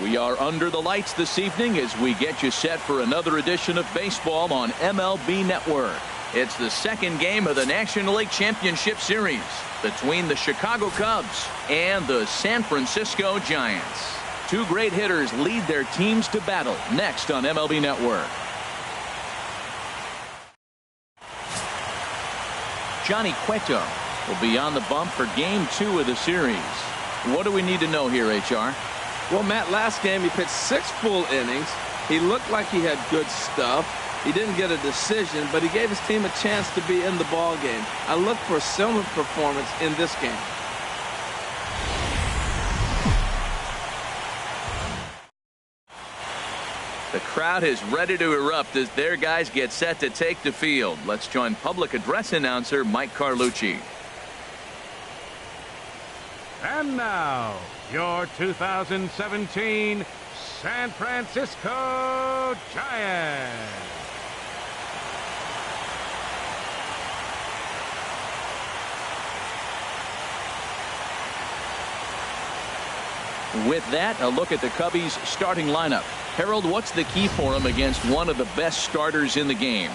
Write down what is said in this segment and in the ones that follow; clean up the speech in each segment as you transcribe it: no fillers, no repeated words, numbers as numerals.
We are under the lights this evening as we get you set for another edition of baseball on MLB Network. It's the second game of the National League Championship Series between the Chicago Cubs and the San Francisco Giants. Two great hitters lead their teams to battle next on MLB Network. Johnny Cueto will be on the bump for Game 2 of the series. What do we need to know here, HR? Well, Matt, last game he pitched 6 full innings. He looked like he had good stuff. He didn't get a decision, but he gave his team a chance to be in the ball game. I look for a similar performance in this game. The crowd is ready to erupt as their guys get set to take the field. Let's join public address announcer Mike Carlucci. And now, your 2017 San Francisco Giants. With that, a look at the Cubbies' starting lineup. Harold, what's the key for them against one of the best starters in the game?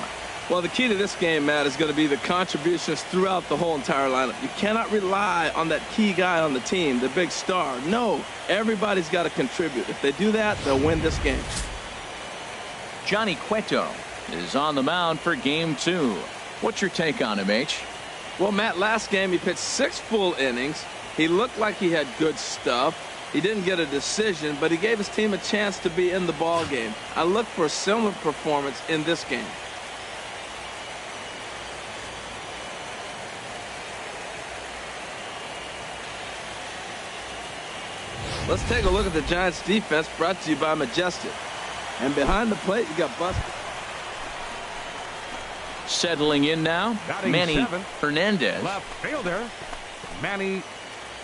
Well, the key to this game, Matt, is going to be the contributions throughout the whole entire lineup. You cannot rely on that key guy on the team, the big star. No, everybody's got to contribute. If they do that, they'll win this game. Johnny Cueto is on the mound for Game 2. What's your take on him, H? Well, Matt, last game he pitched 6 full innings. He looked like he had good stuff. He didn't get a decision, but he gave his team a chance to be in the ball game. I look for a similar performance in this game. Let's take a look at the Giants defense, brought to you by Majestic. And behind the plate, you got Buster. Settling in now, Batting Manny 7, Hernandez. Left fielder, Manny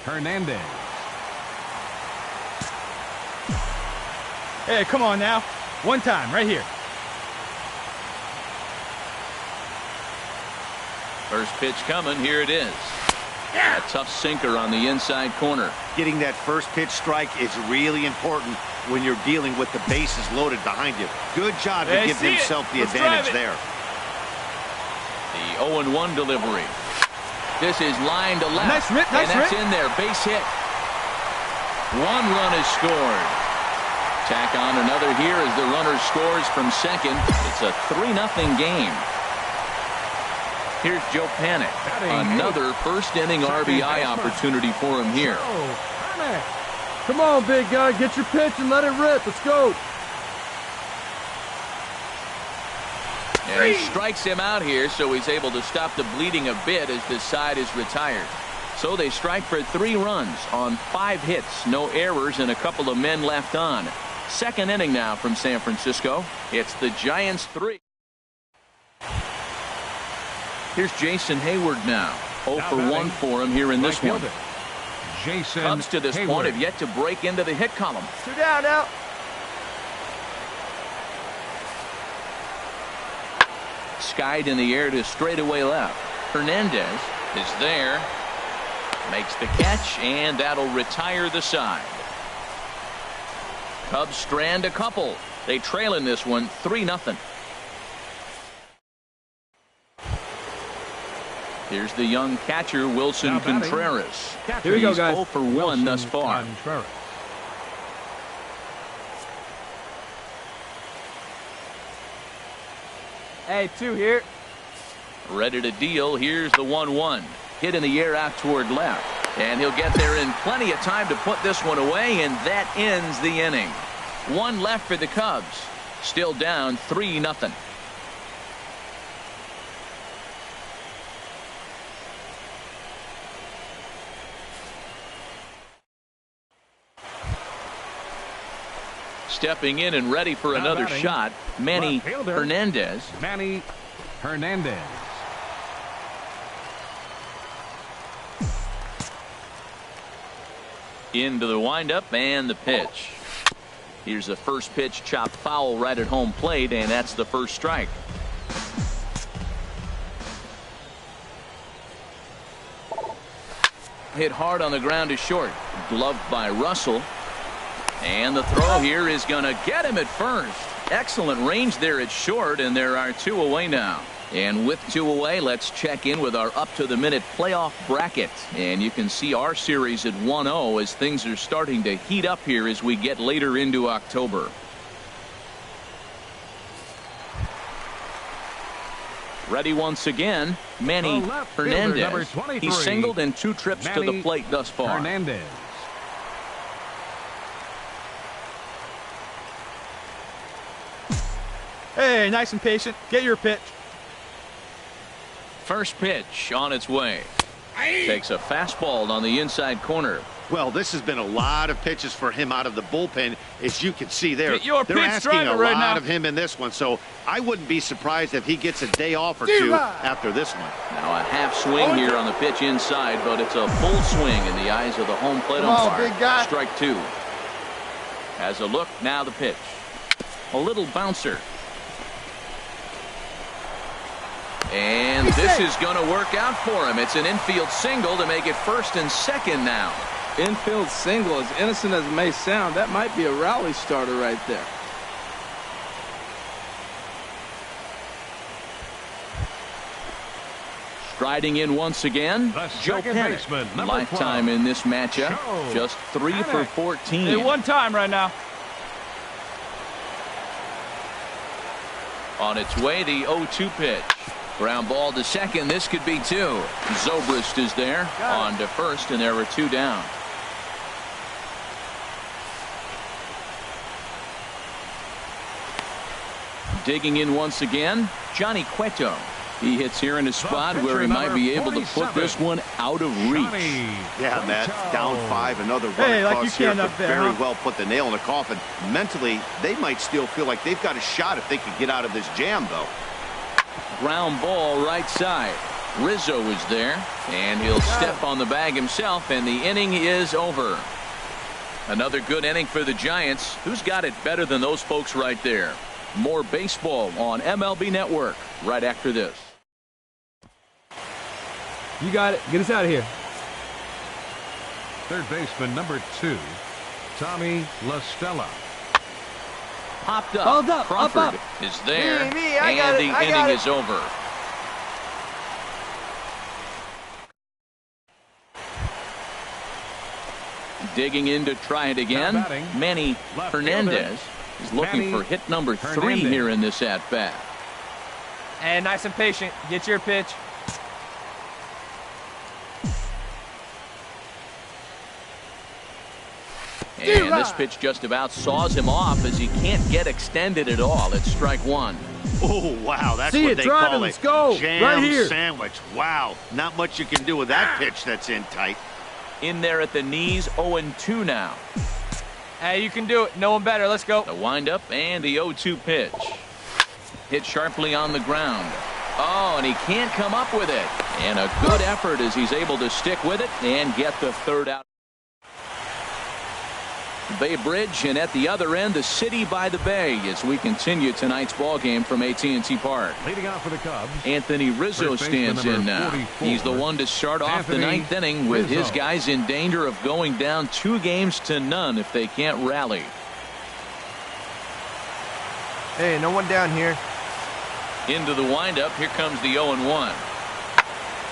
Hernandez. Hey, come on now. One time, right here. First pitch coming. Here it is. A tough sinker on the inside corner. Getting that first pitch strike is really important when you're dealing with the bases loaded behind you. Good job to give himself the advantage there. The 0-1 delivery. This is line to left. Nice rip, and that's in there. Base hit. 1 run is scored. Tack on another here as the runner scores from second. It's a 3-0 game. Here's Joe Panic. Another first inning RBI opportunity for him here. Come on, big guy. Get your pitch and let it rip. Let's go. And he strikes him out here, so he's able to stop the bleeding a bit as this side is retired. So they strike for 3 runs on 5 hits. No errors and a couple of men left on. Second inning now from San Francisco. It's the Giants 3. Here's Jason Hayward now. 0 for 1 for him here in this one. Jason Cubs to this point have yet to break into the hit column. 2 down now. Skied in the air to straightaway left. Hernandez is there. Makes the catch, and that'll retire the side. Cubs strand a couple. They trail in this one 3-0. Here's the young catcher, Wilson Contreras. Here we go, guys. 0 for 1 thus far. Contreras. Hey, 2 here. Ready to deal. Here's the 1-1. Hit in the air out toward left. And he'll get there in plenty of time to put this one away, and that ends the inning. 1 left for the Cubs. Still down 3-0. stepping in and ready for another shot. Manny Hernandez. Manny Hernandez. Into the windup and the pitch. Here's the first pitch, chopped foul right at home plate, and that's the first strike. Hit hard on the ground to short. Gloved by Russell. And the throw here is going to get him at first. Excellent range there at short, and there are 2 away now. And with 2 away, let's check in with our up-to-the-minute playoff bracket. And you can see our series at 1-0 as things are starting to heat up here as we get later into October. Ready once again, Manny Hernandez. He's singled in 2 trips to the plate thus far. Hernandez. Hey, nice and patient. Get your pitch. First pitch on its way. Takes a fastball on the inside corner. Well, this has been a lot of pitches for him out of the bullpen, as you can see there. They're asking a lot of him in this one, so I wouldn't be surprised if he gets a day off or 2 after this one. Now a half swing here on the pitch inside, but it's a full swing in the eyes of the home plate umpire. Strike 2. Has a look, now the pitch. A little bouncer. And this is going to work out for him. It's an infield single to make it first and second now. Infield single, as innocent as it may sound, that might be a rally starter right there. Striding in once again, Joe Panic. Lifetime in this matchup, just 3 for 14. Hey, one time right now. On its way, the 0-2 pitch. Ground ball to second. This could be 2. Zobrist is there on to first, and there were 2 down. Digging in once again, Johnny Cueto. He hits here in a spot where he might be able to put this one out of reach. Yeah, Matt, down 5, another run across here could very well put the nail in the coffin. Mentally, they might still feel like they've got a shot if they could get out of this jam, though. Ground ball right side. Rizzo is there, and he'll step on the bag himself, and the inning is over. Another good inning for the Giants. Who's got it better than those folks right there? More baseball on MLB Network right after this. You got it. Get us out of here. Third baseman number 2, Tommy La Stella. Popped up. Hold up. Crawford Up. is there, I and got the inning is over. Digging in to try it again, Manny Hernandez is looking for hit number 3 here in this at-bat. And nice and patient. Get your pitch. And this pitch just about saws him off as he can't get extended at all. It's strike 1. Oh, wow. That's what they call it. Let's go. Jam Right here. sandwich. Wow. Not much you can do with that pitch that's in tight. In there at the knees, 0-2 now. Hey, you can do it. No one better. Let's go. The windup and the 0-2 pitch. Hit sharply on the ground. Oh, and he can't come up with it. And a good effort as he's able to stick with it and get the third out. Bay Bridge, and at the other end, the city by the bay as we continue tonight's ball game from AT&T Park. Leading off for the Cubs, Anthony Rizzo stands in now. 44. He's the one to start off the 9th inning with his guys in danger of going down 2-0 if they can't rally. Hey, no one down here. Into the windup. Here comes the 0-1.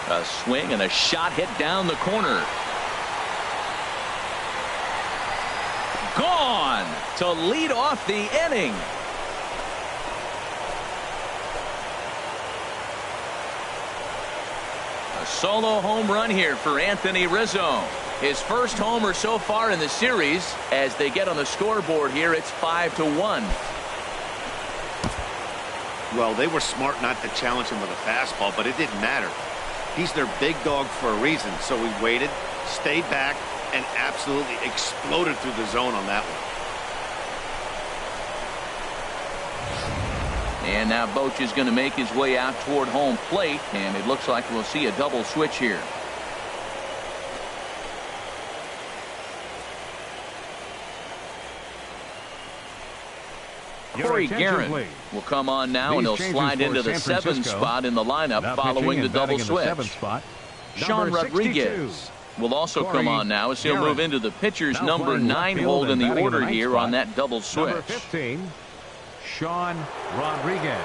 A swing and a shot hit down the corner. Gone to lead off the inning. A solo home run here for Anthony Rizzo. His first homer so far in the series. As they get on the scoreboard here, it's 5-1. Well, they were smart not to challenge him with a fastball, but it didn't matter. He's their big dog for a reason, so he waited, stayed back, and absolutely exploded through the zone on that one. And now Boch is going to make his way out toward home plate, and it looks like we'll see a double switch here. Corey Guerin will come on now, and he'll slide into the 7th spot in the lineup following the double switch. Sean Rodriguez will also come on now as he'll move into the pitcher's number 9 hold in the order here on that double switch. Number 15, Sean Rodriguez.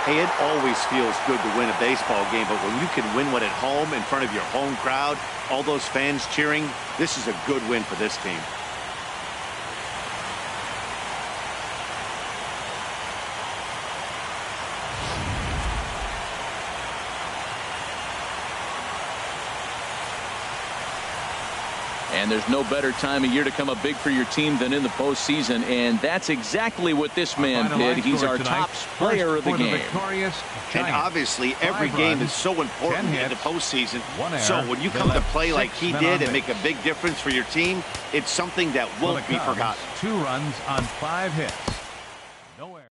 Hey, it always feels good to win a baseball game, but when you can win one at home in front of your home crowd, all those fans cheering, this is a good win for this team. And there's no better time of year to come up big for your team than in the postseason, and that's exactly what this man did. He's our top player of the game. And obviously, every game is so important in the postseason. So when you come to play like he did and make a big difference for your team, it's something that won't be forgotten. 2 runs on 5 hits. No error.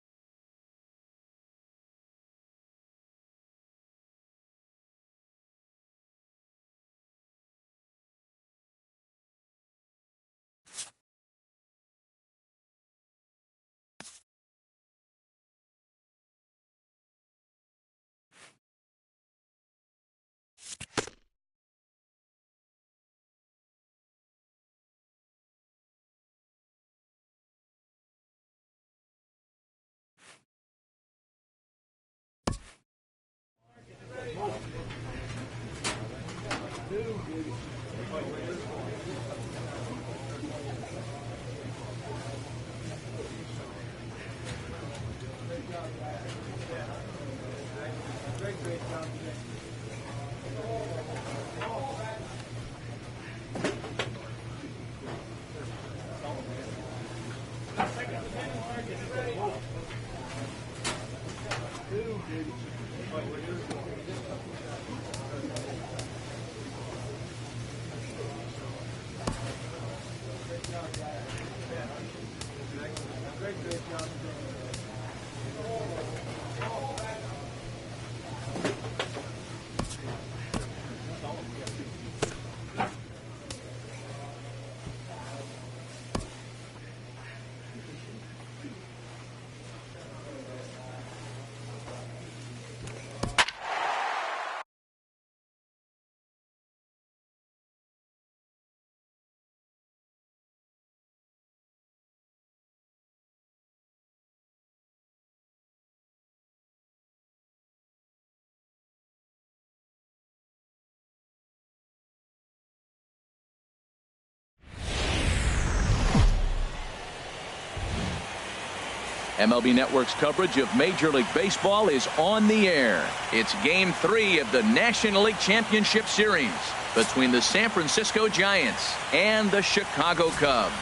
MLB Network's coverage of Major League Baseball is on the air. It's Game 3 of the National League Championship Series between the San Francisco Giants and the Chicago Cubs.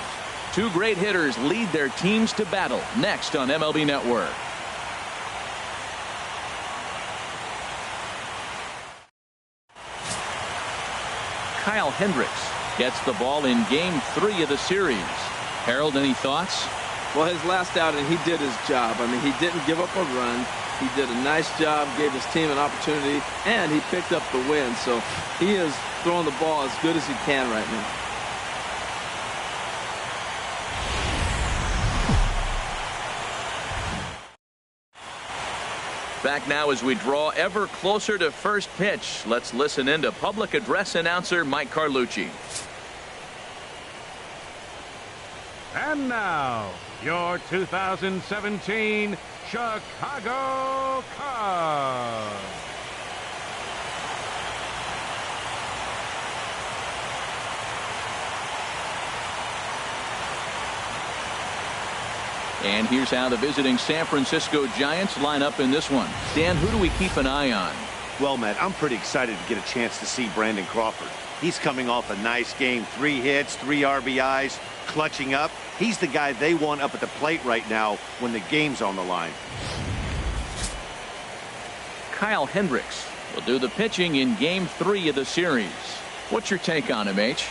2 great hitters lead their teams to battle next on MLB Network. Kyle Hendricks gets the ball in Game 3 of the series. Harold, any thoughts? Well, his last outing, he did his job. I mean, he didn't give up a run. He did a nice job, gave his team an opportunity, and he picked up the win. So he is throwing the ball as good as he can right now. Back now as we draw ever closer to first pitch. Let's listen in to public address announcer Mike Carlucci. And now, your 2017 Chicago Cubs. And here's how the visiting San Francisco Giants line up in this one. Dan, who do we keep an eye on? Well, Matt, I'm pretty excited to get a chance to see Brandon Crawford. He's coming off a nice game. 3 hits, 3 RBIs, clutching up. He's the guy they want up at the plate right now when the game's on the line. Kyle Hendricks will do the pitching in Game 3 of the series. What's your take on him, H?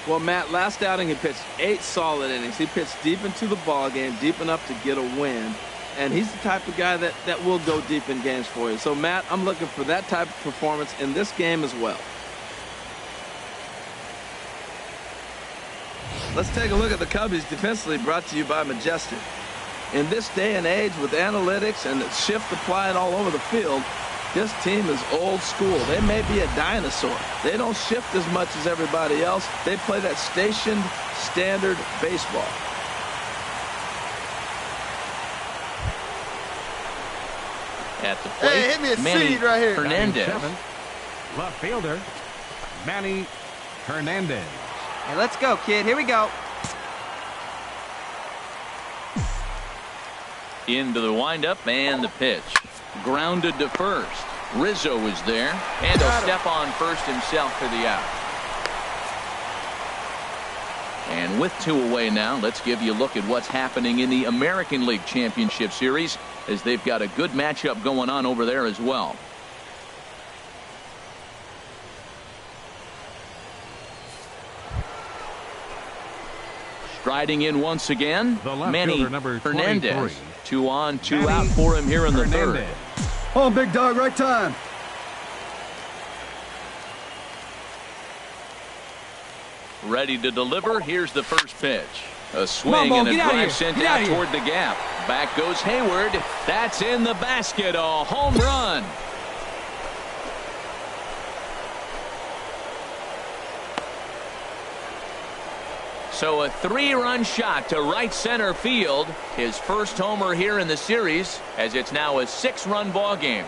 Well, Matt, last outing he pitched 8 solid innings. He pitched deep into the ball game, deep enough to get a win. And he's the type of guy that will go deep in games for you. So, Matt, I'm looking for that type of performance in this game as well. Let's take a look at the Cubbies defensively, brought to you by Majestic. In this day and age with analytics and the shift applied all over the field, this team is old school. They may be a dinosaur. They don't shift as much as everybody else. They play that stationed, standard baseball. At the plate, Hey, hit me a Manny seed right here. Hernandez. Left fielder, Manny Hernandez. Hey, let's go, kid. Here we go. Into the windup and the pitch. Grounded to first. Rizzo is there, and he'll step on first himself for the out. And with 2 away now, let's give you a look at what's happening in the American League Championship Series, as they've got a good matchup going on over there as well. Striding in once again, Manny Hernandez. 2 on, 2 out for him here in the third. Oh, big dog, right time. Ready to deliver. Here's the first pitch. A swing and a drive sent out toward the gap. Back goes Hayward. That's in the basket. A home run. So a 3-run shot to right center field. His first homer here in the series, as it's now a 6-run ball game.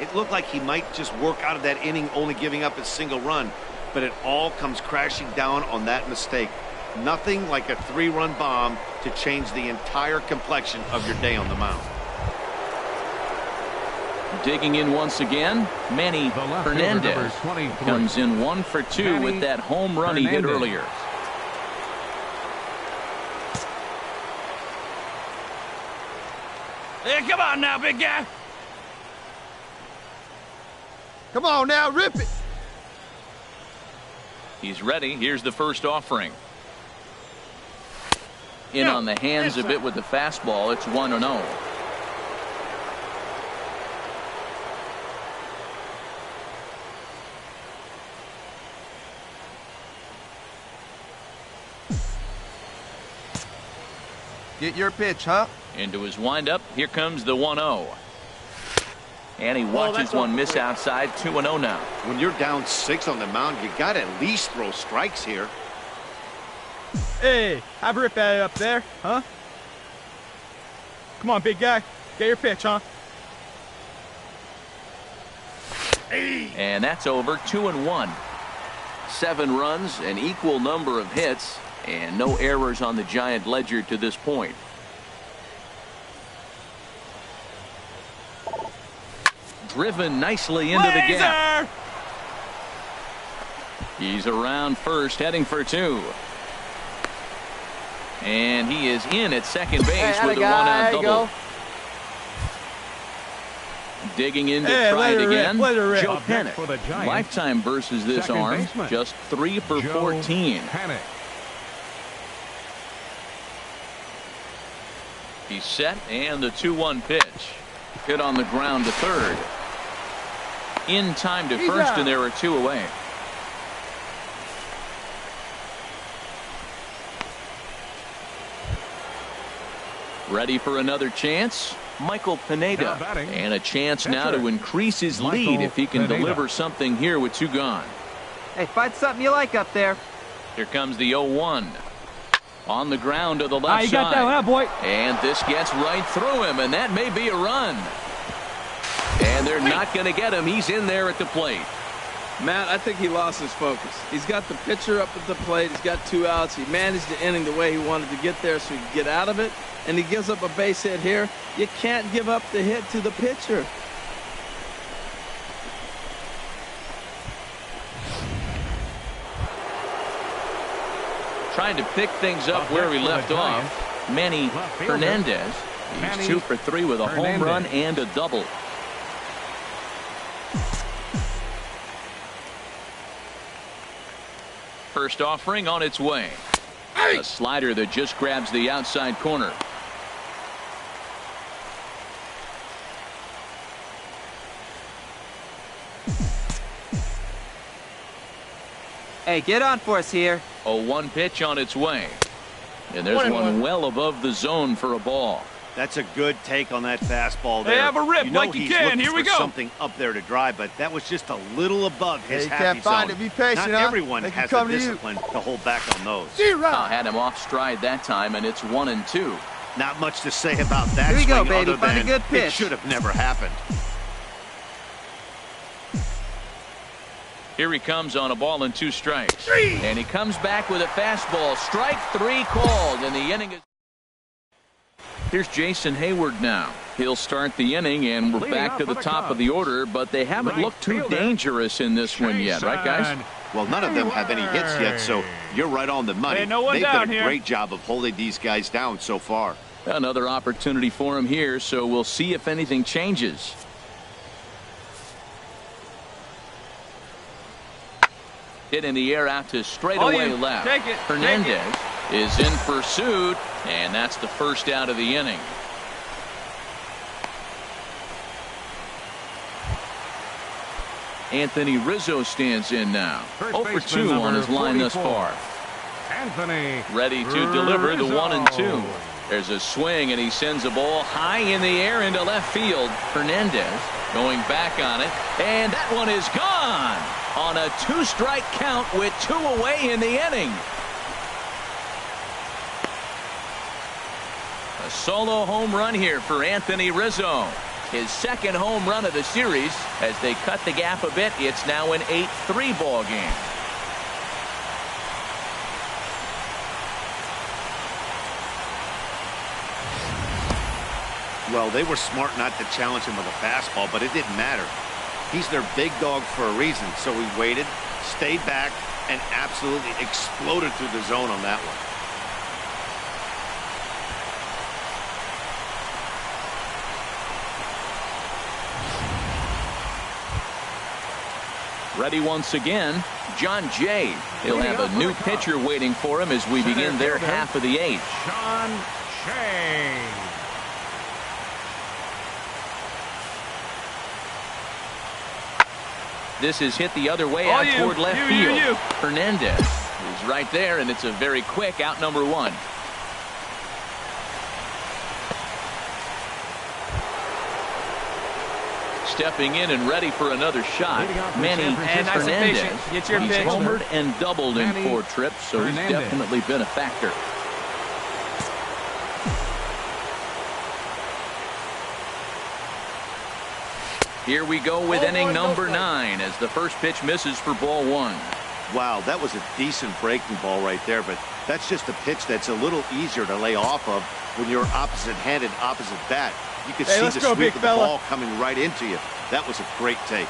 It looked like he might just work out of that inning, only giving up a single run, but it all comes crashing down on that mistake. Nothing like a 3-run bomb to change the entire complexion of your day on the mound. Digging in once again, Manny Hernandez comes in 1 for 2 with that home run he hit earlier. Hey, come on now, big guy. Come on now, rip it. He's ready. Here's the first offering. In on the hands a bit with the fastball. It's 1-0. Get your pitch, huh? Into his windup. Here comes the 1-0. And he watches one miss outside. 2-0 now. When you're down 6 on the mound, you got to at least throw strikes here. Hey, have a rip at it up there, huh? Come on, big guy. Get your pitch, huh? And that's over. 2-1. 7 runs, an equal number of hits, and no errors on the Giant ledger to this point. Driven nicely into the gap. He's around first, heading for 2. And he is in at second base with a 1-out double. Digging in to try it again. Joe Panic. Lifetime versus this arm. Just 3 for 14. He's set, and the 2-1 pitch. Hit on the ground to third. In time to first, and there are 2 away. Ready for another chance? Michael Pineda. And a chance now to increase his lead if he can deliver something here with 2 gone. Hey, find something you like up there. Here comes the 0-1. On the ground to the left you side. got that one, boy. And this gets right through him, and that may be a run. And they're not going to get him. He's in there at the plate. Matt, I think he lost his focus. He's got the pitcher up at the plate. He's got 2 outs. He managed the inning the way he wanted to get there so he could get out of it. And he gives up a base hit here. You can't give up the hit to the pitcher. Trying to pick things up where he left off. Manny Hernandez. He's 2 for 3 with a home run and a double. First offering on its way. A slider that just grabs the outside corner. Hey, get on for us here. A 1 pitch on its way. And there's one well above the zone for a ball. That's a good take on that fastball there. Hey, have a rip like you can. Here we go. Something up there to drive, but that was just a little above his happy can't find zone. it. Be patient, Not huh? everyone They can has come the to you. discipline to hold back on those. Had him off stride that time, and it's 1-2. Not much to say about that Here we go, swing baby. other Find a than good it pitch. should have never happened. Here he comes on a ball and 2 strikes. And he comes back with a fastball. Strike 3 called, and the inning is... Here's Jason Hayward now. He'll start the inning, and we're back to the top of the order, but they haven't looked too dangerous in this one yet, right, guys? Well, none of them have any hits yet, so you're right on the money. Hey, no one They've down done a here. great job of holding these guys down so far. Another opportunity for him here, so we'll see if anything changes. Hit in the air out to straightaway you. left. Take it. Hernandez is in pursuit, and that's the first out of the inning. Anthony Rizzo stands in now. First 0 for baseman 2 on number his line thus 44. far. Anthony Ready to deliver the Rizzo. 1-2. There's a swing, and he sends a ball high in the air into left field. Hernandez going back on it, and that one is gone on a 2-strike count with 2 away in the inning. A solo home run here for Anthony Rizzo. His second home run of the series. As they cut the gap a bit, it's now an 8-3 ball game. Well, they were smart not to challenge him with a fastball, but it didn't matter. He's their big dog for a reason, so he waited, stayed back, and absolutely exploded through the zone on that one. Ready once again, John Jay. He'll have a new pitcher waiting for him as we begin their half of the 8th. Sean Shea. This is hit the other way out toward left field. Hernandez is right there, and it's a very quick out number 1. Stepping in and ready for another shot, Manny Hernandez. Get your He's pitch. homered and doubled in Manny 4 trips, so he's Hernandez. definitely been a factor. Here we go with inning number 9 as the first pitch misses for ball 1. Wow, that was a decent breaking ball right there, but that's just a pitch that's a little easier to lay off of when you're opposite-handed, opposite bat. You could see let's the go, sweep big of the fella. ball coming right into you. That was a great take.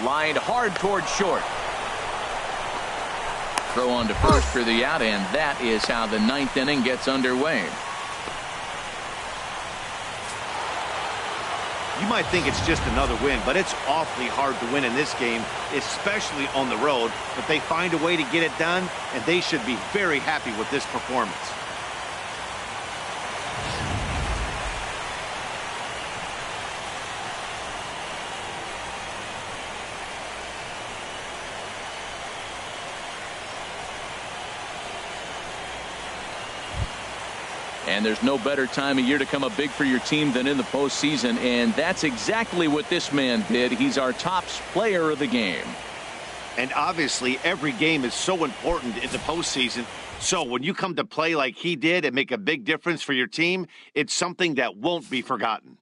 Lined hard toward short. Throw on to first for the out, and that is how the 9th inning gets underway. You might think it's just another win, but it's awfully hard to win in this game, especially on the road. But they find a way to get it done, and they should be very happy with this performance. And there's no better time of year to come up big for your team than in the postseason, and that's exactly what this man did. He's our top player of the game. And obviously, every game is so important in the postseason. So when you come to play like he did and make a big difference for your team, it's something that won't be forgotten.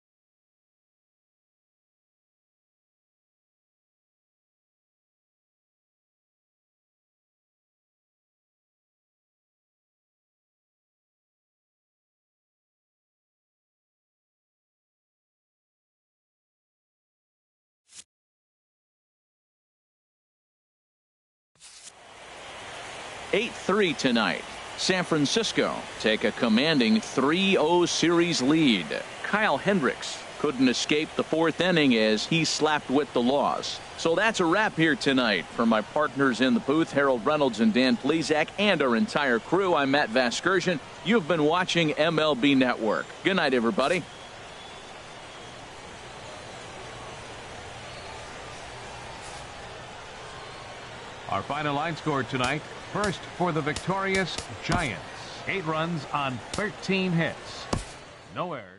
Eight-3 tonight. San Francisco take a commanding 3-0 series lead. Kyle Hendricks couldn't escape the fourth inning as he slapped with the loss. So that's a wrap here tonight. For my partners in the booth, Harold Reynolds and Dan Plezak, and our entire crew, I'm Matt Vasgersian. You've been watching MLB Network. Good night, everybody. Our final line score tonight. First for the victorious Giants. 8 runs on 13 hits. No errors.